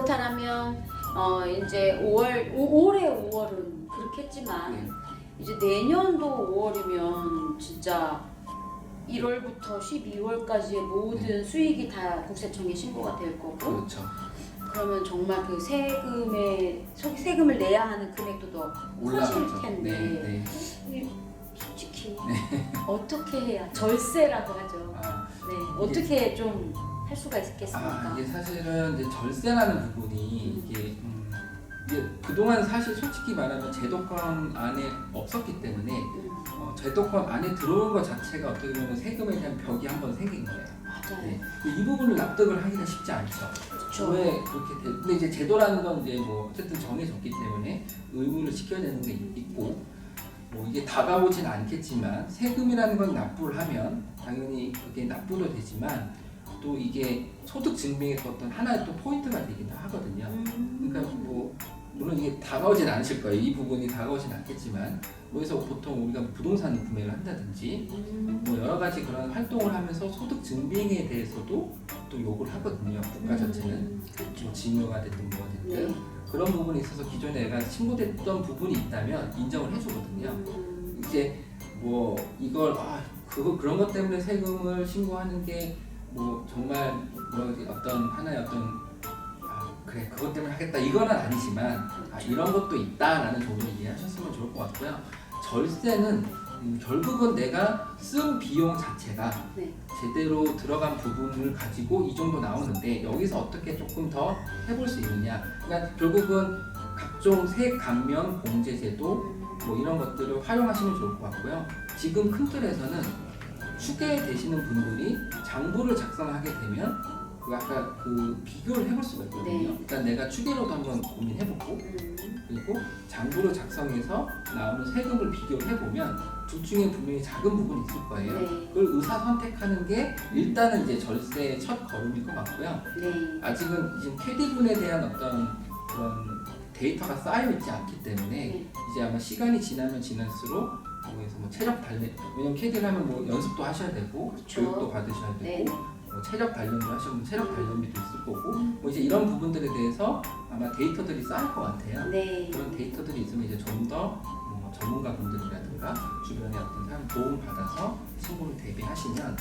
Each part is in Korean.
그렇다면 이제 5월 올해 5월은 그렇겠지만 네. 이제 내년도 5월이면 진짜 1월부터 12월까지의 모든 수익이 다 국세청에 신고가 될 거고 그렇죠. 그러면 정말 그 세금을 내야 하는 금액도 더 커질 올라가죠. 텐데 네, 네. 솔직히 어떻게 해야 절세라고 하죠. 아, 네, 어떻게 좀 할 수가 있겠습니까? 이게 사실은 이제 절세라는 부분이 이게 그동안 사실 솔직히 말하면 제도권 안에 없었기 때문에 제도권 안에 들어온 것 자체가 어떻게 보면 세금에 대한 벽이 한번 생긴 거예요. 맞아요. 네. 이 부분을 납득을 하기가 쉽지 않죠. 그렇죠. 왜 그렇게 근데 이제 제도라는 건 이제 뭐 어쨌든 정해졌기 때문에 의무를 지켜야 되는 게 있고 뭐 이게 다가오진 않겠지만 세금이라는 건 납부를 하면 당연히 그게 납부도 되지만 또 이게 소득 증명의 어떤 하나의 또 포인트가 되기도 하거든요. 그러니까 뭐 물론 이게 다가오진 않으실 거예요. 이 부분이 다가오진 않겠지만 그래서 보통 우리가 부동산 구매를 한다든지 뭐 여러 가지 그런 활동을 하면서 소득 증빙에 대해서도 또 요구를 하거든요. 국가 자체는 뭐 징여가 됐든 뭐가 됐든 네. 그런 부분에 있어서 기존에 내가 신고됐던 부분이 있다면 인정을 해주거든요. 이제 뭐 이걸 그런 것 때문에 세금을 신고하는 게 뭐 정말 뭐 어떤 하나의 어떤 그래 그것 때문에 하겠다 이건 아니지만 이런 것도 있다라는 정도로 이해하셨으면 좋을 것 같고요. 절세는 결국은 내가 쓴 비용 자체가 네. 제대로 들어간 부분을 가지고 이 정도 나오는데 여기서 어떻게 조금 더 해볼 수 있느냐. 그러니까 결국은 각종 세액 감면 공제제도 뭐 이런 것들을 활용하시면 좋을 것 같고요. 지금 큰 틀에서는 추계되시는 분들이 장부를 작성하게 되면 아까 그 비교를 해볼 수가 있거든요. 네. 일단 내가 추계로도 한번 고민해보고 그리고 장부를 작성해서 나오는 세금을 비교를 해보면 둘 중에 분명히 작은 부분이 있을 거예요. 네. 그걸 의사 선택하는 게 일단은 이제 절세의 첫 걸음일 것 같고요. 네. 아직은 지금 캐디분에 대한 어떤 그런 데이터가 쌓여 있지 않기 때문에 네. 이제 아마 시간이 지나면 지날수록 그래서 뭐 체력 단련 왜냐면 캐디를 하면 뭐 연습도 하셔야 되고 그렇죠. 교육도 받으셔야 되고 네. 뭐 체력 단련도 하시면 체력 단련비도 있을 거고 뭐 이제 이런 부분들에 대해서 아마 데이터들이 쌓일 것 같아요. 네. 그런 데이터들이 있으면 이제 좀 더 뭐 전문가분들이라든가 주변에 어떤 사람 도움 받아서 신고를 대비하시면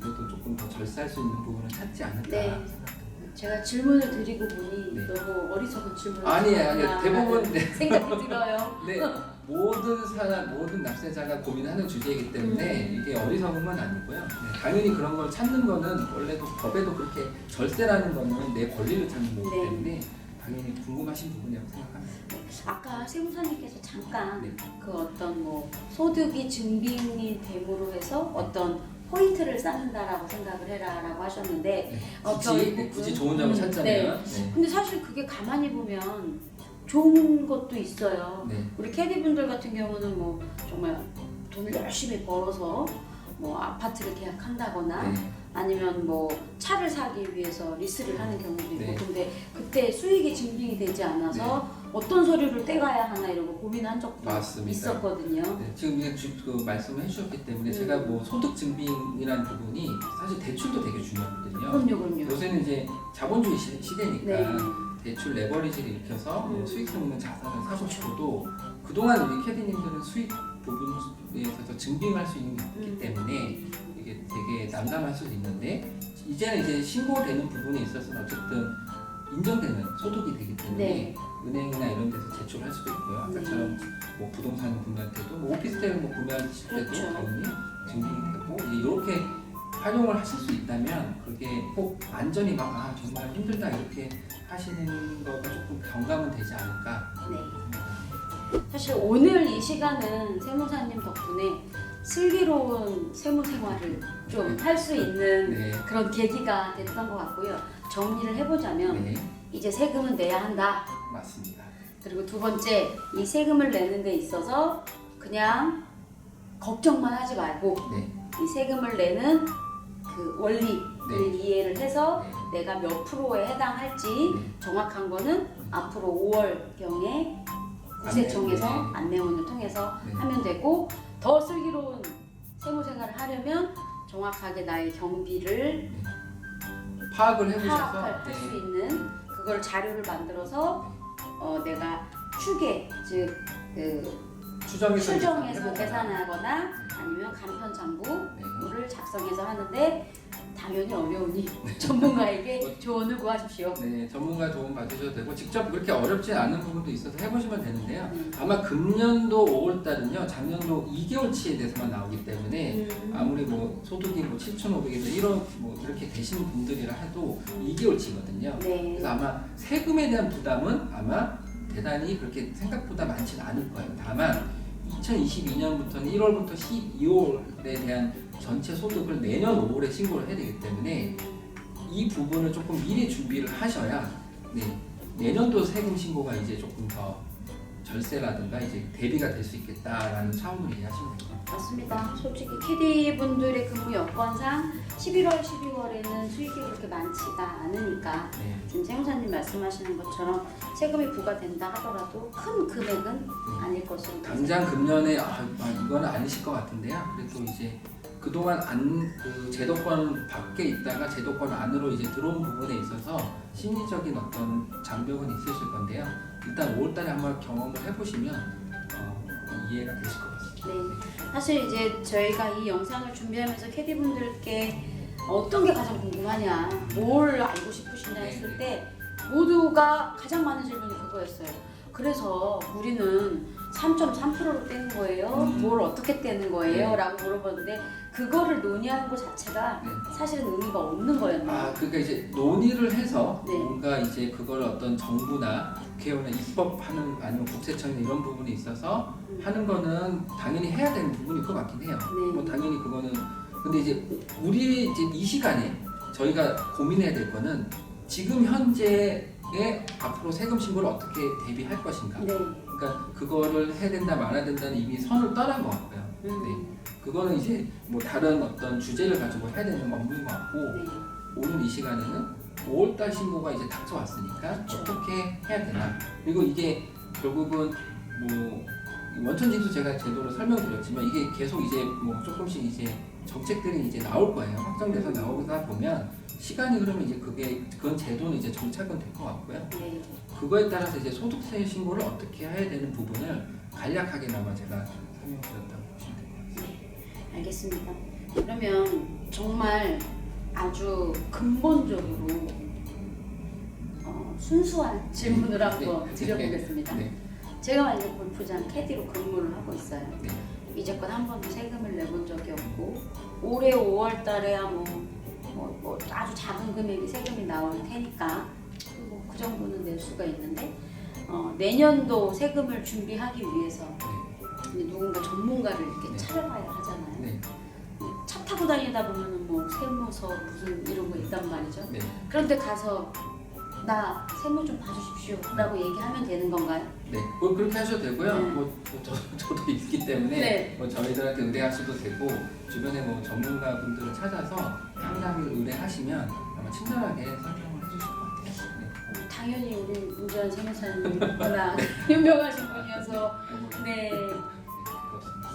그래도 조금 더 절세할 수 있는 부분을 찾지 않을까 네. 생각합니다. 제가 질문을 드리고 보니 네. 너무 어리석은 질문을 아니에요. 대부분 생각이 들어요. 네, 모든 납세자가 고민하는 주제이기 때문에 이게 어리석은 건 아니고요. 네, 당연히 그런 걸 찾는 거는 원래도 법에도 그렇게 절세라는 거는 내 권리를 찾는 거기 네. 때문에 당연히 궁금하신 부분이라고 생각합니다. 아까 세무사님께서 잠깐 네. 그 어떤 뭐 소득이 증빙이 됨으로 해서 어떤 포인트를 쌓는다라고 생각을 해라라고 하셨는데 네, 결국은 굳이 좋은 점을 찾자면 네. 근데 사실 그게 가만히 보면 좋은 것도 있어요. 네. 우리 캐디분들 같은 경우는 뭐 정말 돈을 열심히 벌어서 뭐 아파트를 계약한다거나 네. 아니면 뭐 차를 사기 위해서 리스를 하는 경우도 있고 네. 근데 그때 수익이 증빙이 되지 않아서 어떤 서류를 떼가야 하나 이러고 고민한 적도 맞습니다. 있었거든요. 네, 지금 이제 그 말씀을 해주셨기 때문에 제가 뭐 소득 증빙이라는 부분이 사실 대출도 되게 중요하거든요. 그럼요. 요새는 이제 자본주의 시대니까 네. 대출 레버리지를 일으켜서 뭐 수익성 있는 자산을 사고 그렇죠. 싶어도 그동안 우리 캐디님들은 수익 부분에 있어서 증빙할 수 있기 때문에 이게 되게 난감할 수도 있는데 이제는 이제 신고되는 부분에 있어서는 어쨌든 인정되는 소득이 되기 때문에 네. 은행이나 이런 데서 제출할 수도 있고요. 아까처럼 뭐 부동산 구매할 때도 뭐 오피스텔 뭐 구매하실 때도 그렇죠. 당연히 증빙이 되고 이렇게 활용을 하실 수 있다면 그게 꼭 완전히 막 정말 힘들다 이렇게 하시는 거가 조금 경감은 되지 않을까. 네. 사실 오늘 이 시간은 세무사님 덕분에 슬기로운 세무 생활을 좀 할 수 있는 네. 그런 계기가 됐던 것 같고요. 정리를 해보자면 네, 이제 세금은 내야 한다. 맞습니다. 그리고 두 번째, 이 세금을 내는 데 있어서 그냥 걱정만 하지 말고 네, 이 세금을 내는 그 원리를 네. 이해를 해서 네. 내가 몇 프로에 해당할지 네. 정확한 거는 앞으로 5월경에 국세청에서 안내문을 통해서 네. 하면 되고 더 슬기로운 세무생활을 하려면 정확하게 나의 경비를 파악을 해보셔서 파악할 수 있는 그걸 자료를 만들어서 내가 추계 즉 추정해서 추정해서 계산하거나 아니면 간편 장부를 작성해서 하는데 당연히 어려우니 전문가에게 조언을 구하십시오. 네, 전문가 도움 받으셔도 되고 직접 그렇게 어렵지 않은 부분도 있어서 해보시면 되는데요. 아마 금년도 5월달은요 작년도 2개월치에 대해서만 나오기 때문에 아무리 뭐 소득이 뭐 7,500에서 1억 뭐 이렇게 되시는 분들이라 해도 2개월치거든요. 네. 그래서 아마 세금에 대한 부담은 아마 대단히 그렇게 생각보다 많지는 않을 거예요. 다만 2022년부터는 1월부터 12월에 대한 전체 소득을 내년 5월에 신고를 해야 되기 때문에 이 부분을 조금 미리 준비를 하셔야 내년도 세금 신고가 이제 조금 더 절세라든가 이제 대비가 될 수 있겠다라는 차원으로 이해하시면 됩니다. 맞습니다. 솔직히 캐디 분들의 근무 여건상 11월, 12월에는 수익이 그렇게 많지가 않으니까 지금 세무사님 말씀하시는 것처럼 세금이 부과된다 하더라도 큰 금액은 아닐 것으로 당장 금년에 이거는 아니실 것 같은데요. 그래도 이제 그동안 그 제도권 밖에 있다가 제도권 안으로 이제 들어온 부분에 있어서 심리적인 어떤 장벽은 있으실 건데요. 일단 5월달에 한번 경험을 해보시면 이해가 되실 것 같습니다. 네, 사실 이제 저희가 이 영상을 준비하면서 캐디 분들께 어떤 게 가장 궁금하냐, 뭘 알고 싶으시냐 했을 때 모두가 가장 많은 질문이 그거였어요. 그래서 우리는 3.3%로 떼는 거예요? 뭘 어떻게 떼는 거예요? 라고 물어봤는데 그거를 논의하는 것 자체가 사실은 의미가 없는 거였네요. 그러니까 이제 논의를 해서 네. 뭔가 이제 그걸 어떤 정부나 국회의원이나 입법하는 아니면 국세청이나 이런 부분이 있어서 하는 거는 당연히 해야 되는 부분일 것 같긴 해요. 네. 뭐 당연히 그거는 근데 이제 우리 이제 이 시간에 저희가 고민해야 될 거는 지금 현재의 앞으로 세금 신고를 어떻게 대비할 것인가. 네. 그러니까 그거를 해야 된다 말아야 된다는 이미 선을 떠난 것 같고요. 네. 그거는 이제 뭐 다른 어떤 주제를 가지고 해야 되는 업무인 것 같고 오늘 이 시간에는 5월달 신고가 이제 닥쳐왔으니까 어떻게 해야 되나. 그리고 이게 결국은 뭐 원천징수 제가 제도로 설명드렸지만 이게 계속 이제 뭐 조금씩 이제 정책들이 이제 나올 거예요. 확정돼서 나오다 보면 시간이 흐르면 이제 그건 제도는 이제 정착은 될 것 같고요. 네. 그거에 따라서 이제 소득세 신고를 어떻게 해야 되는 부분을 간략하게나마 제가 설명드렸다고 보시면 될 것 같습니다. 네, 알겠습니다. 그러면 정말 아주 근본적으로 순수한 질문을 한번 드려보겠습니다. 네. 제가 만약 골프장 캐디로 근무를 하고 있어요. 네. 이제껏 한 번도 세금을 내본 적이 없고 올해 5월 달에야 뭐 아주 작은 금액이 세금이 나올 테니까 그 정도는 낼 수가 있는데 내년도 세금을 준비하기 위해서 누군가 전문가를 이렇게 찾아봐야 하잖아요. 네. 차 타고 다니다 보면은 뭐 세무서 무슨 이런 거 있단 말이죠. 네. 그런데 가서 나 세무 좀 봐주십시오 라고 얘기하면 되는 건가요? 네, 뭐 그렇게 하셔도 되고요. 네. 저도 있기 때문에 네. 뭐 저희들한테 의뢰하셔도 되고 주변에 뭐 전문가분들을 찾아서 상담을 의뢰하시면 아마 친절하게 설명을 해주실 것 같아요. 네. 당연히 우리 문재환 세무사님 워낙 유명하신 분이어서 네. 그렇습니다.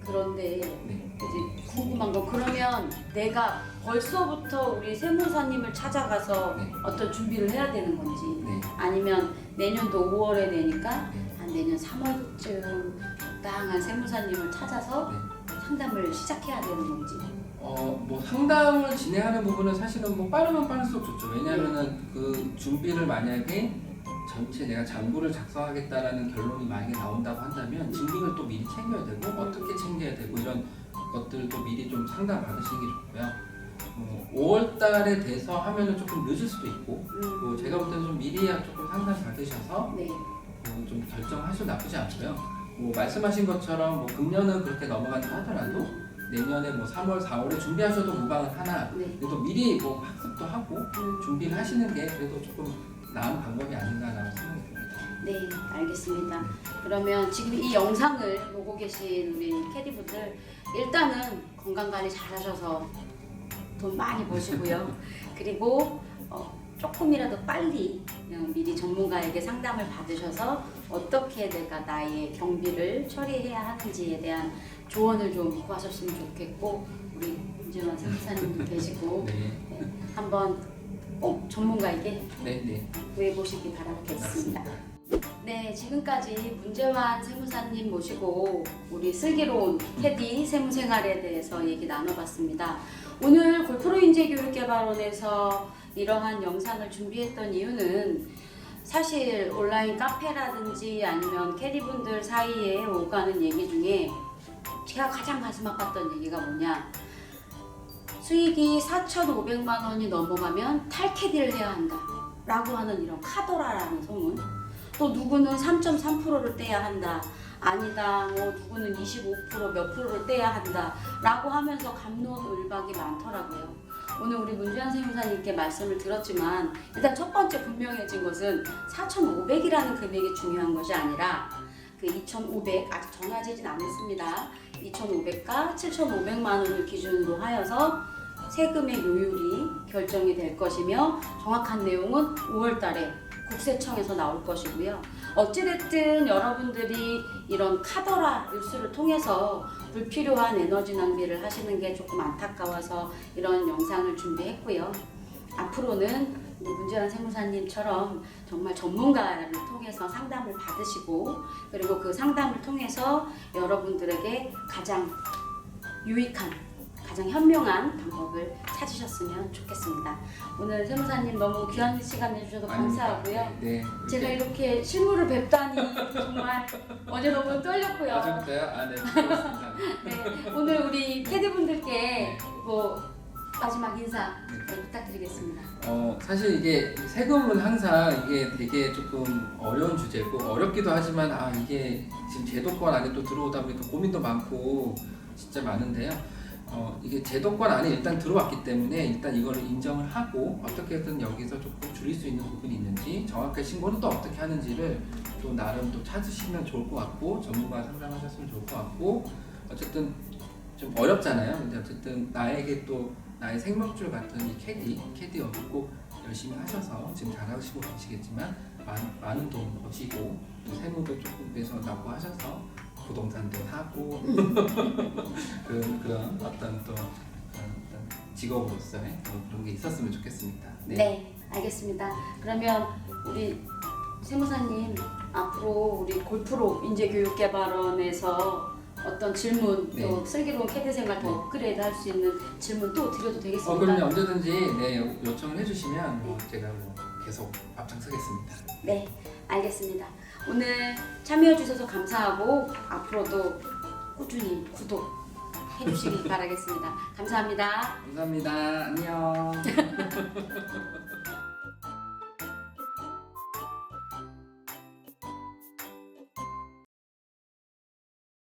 그런데 네. 이제 궁금한 건 그러면 내가 벌써부터 우리 세무사님을 찾아가서 네. 어떤 준비를 해야 되는 건지 네. 아니면 내년도 5월에 내니까 네. 한 내년 3월쯤 적당한 세무사님을 찾아서 네. 상담을 시작해야 되는 건지. 뭐 상담을 진행하는 부분은 사실은 뭐 빠르면 빠를수록 좋죠. 왜냐하면은 그 준비를 만약에 전체 내가 장부를 작성하겠다라는 결론이 만약에 나온다고 한다면 증빙을 또 미리 챙겨야 되고 어떻게 챙겨야 되고 이런 것들도 미리 좀 상담 받으시는 게 좋고요. 5월 달에 돼서 하면은 조금 늦을 수도 있고 뭐 제가 볼 때는 좀 미리 조금 상담 받으셔서 네. 좀 결정하셔도 나쁘지 않고요. 뭐 말씀하신 것처럼 뭐 금년은 그렇게 넘어간다 하더라도 내년에 뭐 3월, 4월에 준비하셔도 무방은 하나 네. 그래도 미리 뭐 학습도 하고 준비를 하시는 게 그래도 조금 나은 방법이 아닌가라고 생각이 듭니다. 네, 알겠습니다. 그러면 지금 이 영상을 보고 계신 우리 캐디분들 일단은 건강관리 잘하셔서 돈 많이 버시고요. 그리고 조금이라도 빨리 그냥 미리 전문가에게 상담을 받으셔서 어떻게 내가 나의 경비를 처리해야 하는지에 대한 조언을 좀 구하셨으면 좋겠고 우리 문재환 세무사님도 계시고 네. 한번 꼭 전문가에게 네. 구해보시기 바라겠습니다. 맞습니다. 네, 지금까지 문재환 세무사님 모시고 우리 슬기로운 캐디 세무생활에 대해서 얘기 나눠봤습니다. 오늘 골프로 인재교육개발원에서 이러한 영상을 준비했던 이유는 사실 온라인 카페라든지 아니면 캐디분들 사이에 오가는 얘기 중에 제가 가장 가슴 아팠던 얘기가 뭐냐, 수익이 4,500만 원이 넘어가면 탈캐디를 해야 한다 라고 하는 이런 카더라라는 소문, 또 누구는 3.3%를 떼야 한다, 아니다 뭐 누구는 25% 몇 프로를 떼야 한다 라고 하면서 갑론을박이 많더라고요. 오늘 우리 문재환 세무사님께 말씀을 들었지만 일단 첫 번째 분명해진 것은 4,500이라는 금액이 중요한 것이 아니라 그 2,500 아직 정해지진 않았습니다. 2,500과 7,500만 원을 기준으로 하여서 세금의 요율이 결정이 될 것이며 정확한 내용은 5월 달에 국세청에서 나올 것이고요. 어찌됐든 여러분들이 이런 카더라 뉴스를 통해서 불필요한 에너지 낭비를 하시는 게 조금 안타까워서 이런 영상을 준비했고요. 앞으로는 문재환 세무사님처럼 정말 전문가를 통해서 상담을 받으시고 그리고 그 상담을 통해서 여러분들에게 가장 유익한 가장 현명한 방법을 찾으셨으면 좋겠습니다. 오늘 세무사님 너무 귀한 시간 내주셔서 감사하고요. 네. 제가 이렇게 실물을 뵙다니 정말 어제 너무 떨렸고요. 아직부터요? 네, 그렇습니다. 네, 오늘 우리 캐디분들께 뭐 마지막 인사 부탁드리겠습니다. 사실 이게 세금은 항상 이게 되게 조금 어려운 주제고 어렵기도 하지만 이게 지금 제도권 안에 또 들어오다 보니까 고민도 많고 진짜 많은데요. 이게 제도권 안에 일단 들어왔기 때문에 일단 이거를 인정을 하고 어떻게든 여기서 조금 줄일 수 있는 부분이 있는지 정확하게 신고는 또 어떻게 하는지를 또 나름 또 찾으시면 좋을 것 같고 전문가 상담하셨으면 좋을 것 같고 어쨌든 좀 어렵잖아요. 근데 어쨌든 나에게 또 나의 생명줄 같은 이 캐디 업을 꼭 열심히 하셔서 지금 잘하시고 계시겠지만 많은 돈 버시고 또 세무도 조금 내서 납부 하셔서 부동산도 사고 그런 어떤 또 직업으로서의 그런 게 있었으면 좋겠습니다. 네, 알겠습니다. 그러면 우리 세무사님 앞으로 우리 골프로 인재교육개발원에서 어떤 질문 네. 또 슬기로운 캐디 생활 더 업그레이드 할 수 있는 질문 또 드려도 되겠습니까? 그럼요. 언제든지 요청을 해주시면 제가 계속 앞장서겠습니다. 네, 알겠습니다. 오늘 참여해 주셔서 감사하고 앞으로도 꾸준히 구독해 주시기 바라겠습니다. 감사합니다. 감사합니다. 안녕.